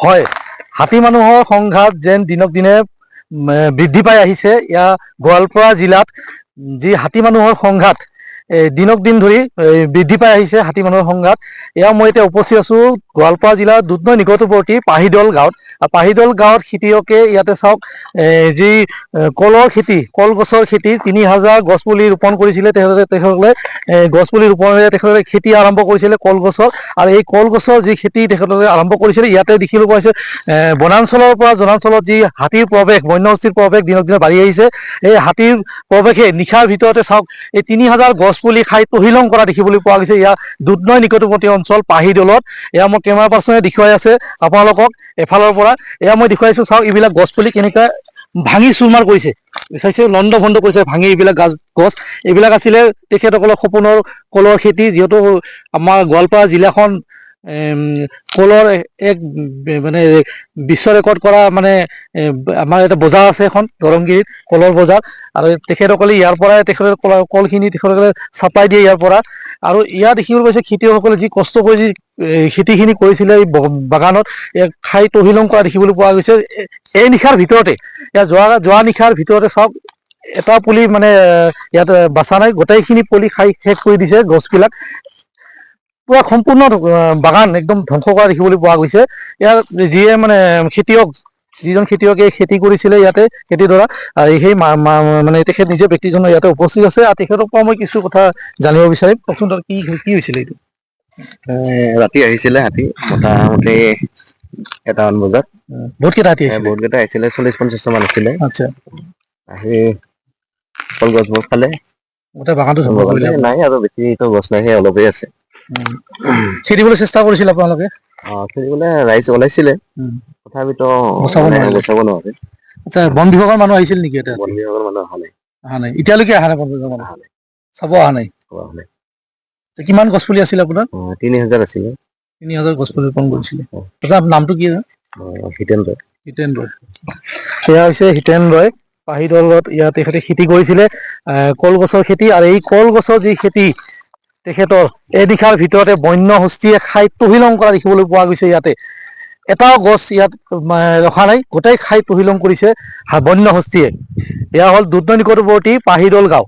হয়, হাতী মানুহৰ সংঘাত যেন দিনক দিনে বৃদ্ধি পাই আহিছে। গোৱালপাৰা জিলাত যি হাতী মানুহৰ সংঘাত দিনক দিন ধৰি বৃদ্ধি পাই আহিছে হাতী মানুহৰ সংঘাত। মই এতিয়া উপস্থিত আছো গোৱালপাৰা জিলাৰ দুধনৈ নিকটৱৰ্তী পাহিদল গাঁৱত। পাহিদল গাঁৱত খেতিয়কে ইয়াতে চাওক যি কলৰ খেতি, কলগছৰ খেতি ৩,০০০ গছ পুলি ৰোপণ কৰিছিলে তেখেতসকলে। গছ পুলি ৰোপণেৰে তেখেতসকলে খেতি আৰম্ভ কৰিছিলে কলগছৰ। আৰু এই কলগছৰ যি খেতি তেখেতসকলে আৰম্ভ কৰিছিলে, ইয়াতে দেখিবলৈ পোৱা হৈছে বনাঞ্চলৰ পৰা জনাঞ্চলত যি হাতীৰ প্ৰৱেশ, বন্যহস্তীৰ প্ৰৱেশ দিনক দিনে বাঢ়ি আহিছে। এই হাতীৰ প্ৰৱেশে নিশাৰ ভিতৰতে চাওক এই ৩,০০০ গছ পুলি খাই তহিলং কৰা দেখিবলৈ পোৱা গৈছে। দুধনৈ নিকটৱৰ্তী অঞ্চল পাহিদলত। মোৰ কেমেৰা পাৰ্চনে দেখুৱাই আছে আপোনালোকক এফালৰ পৰা। মই দেখুৱাইছো চাওক এইবিলাক গছ পুলি কেনেকৈ ভাঙি চুৰমাৰ কৰিছে, চাইছে লণ্ড ভণ্ড কৰিছে ভাঙি। এইবিলাক গছ এইবিলাক আছিলে তেখেতসকলৰ সপোনৰ কলৰ খেতি। যিহেতু আমাৰ গোৱালপাৰা জিলাখন কলৰ এক মানে বিশ্ব ৰেকৰ্ড কৰা আমাৰ এটা বজাৰ আছে এখন দৰংগিৰিত, কলৰ বজাৰ। আৰু তেখেতসকলে ইয়াৰ পৰাই কলখিনি তেখেতসকলে চাপ্লাই দিয়ে ইয়াৰ পৰা। আৰু ইয়াত দেখিবলৈ পাইছে খেতিয়কসকলে যি কষ্ট কৰি যি খেতিখিনি কৰিছিলে এই বাগানত, খাই তহিলং কৰা দেখিবলৈ পোৱা গৈছে। এই নিশাৰ ভিতৰতে যোৱা নিশাৰ ভিতৰতে চাওক এটা পুলি ইয়াত বাচা নাই, গোটেইখিনি পুলি খাই শেষ কৰি দিছে গছবিলাক। পুৰা সম্পূৰ্ণ বাগান একদম ধ্বংস কৰা দেখিবলৈ পোৱা গৈছে। যিয়ে যিজন খেতিয়কে খেতি কৰিছিলে ইয়াতে খেতিডৰা, সেই তেখেত নিজে ব্যক্তিজন ইয়াতে উপস্থিত আছে। আৰু তেখেতৰ পৰা মই কিছু কথা জানিব বিচাৰিম। কওকচোন কি হৈছিলে এইটো? ৰাতি আহিছিলে হাতী মোটামুটি ১টামান বজাত। বহুত কেইটা হাতী আহিছিলে? বহুত কেইটা আহিছিলে, ৪০-৫০টা মান আছিলে। আচ্ছা, আহি কলগছবোৰ খালে, গোটেই বাগানটো ধ্বংস কৰিলে? নাই আৰু বেছি গছ নাই, সেই অলপেই আছে। খেদিবলৈ চেষ্টা কৰিছিল আপোনালোকে? খেদিবলৈ ৰাইজ ওলাইছিলে, তথাপিতো বচাব নোৱাৰে। আচ্ছা, বন বিভাগৰ মানুহ আহিছিল নেকি? বন বিভাগৰ মানুহ অহা নাই, এতিয়ালৈকে অহা নাই। বন বিভাগৰ মানুহ চাব অহা নাই। কিমান গছ পুলি আছিল আপোনাৰ? ৩,০০০ আছিলে। ৩,০০০ গছ পুলি ৰোপণ কৰিছিলে। আচ্ছা, নামটো কি? হিতেন ৰয়। হিতেন ৰয়। সেয়া হৈছে হিতেন ৰয়। পাহিদলত ইয়াত তেখেতে খেতি কৰিছিলে কলগছৰ খেতি। আৰু এই কলগছৰ যি খেতি তেখেতৰ এই নিশাৰ ভিতৰতে বন্য হস্তীয়ে খাই তহিলং কৰা দেখিবলৈ পোৱা গৈছে। ইয়াতে এটাও গছ ইয়াত ৰখা নাই, গোটেই খাই তহিলং কৰিছে বন্য হস্তীয়ে। এয়া হ'ল দুধনৈ নিকটৱৰ্তী পাহিদল গাঁও।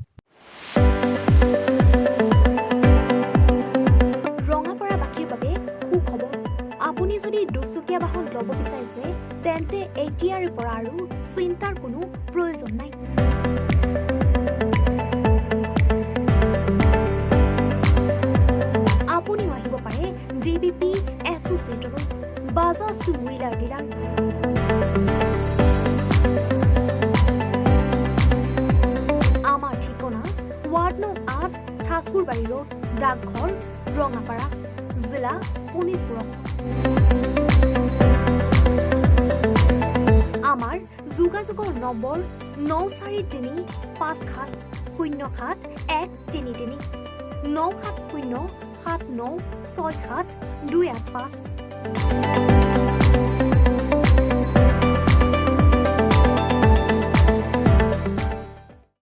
ৰঙাপাৰাবাসীৰ বাবে সুখবৰ। আপুনি যদি দুচকীয়া বাহন ল'ব বিচাৰিছে তেন্তে এতিয়াৰে পৰা আৰু চিন্তাৰ কোনো প্ৰয়োজন নাই। আপুনিও আহিব পাৰে DBP এছ'চিয়েটৰ বাজাজ টু হুইলাৰ ডিলাৰ। আমাৰ ঠিকনা ৱাৰ্ড নং ৮ ঠাকুৰবাৰী ৰোড, ডাকঘৰ, ৰঙাপাৰা, জিলা শোণিতপুৰ। আমাৰ যোগাযোগৰ নম্বৰ 9435707133 9707967285285।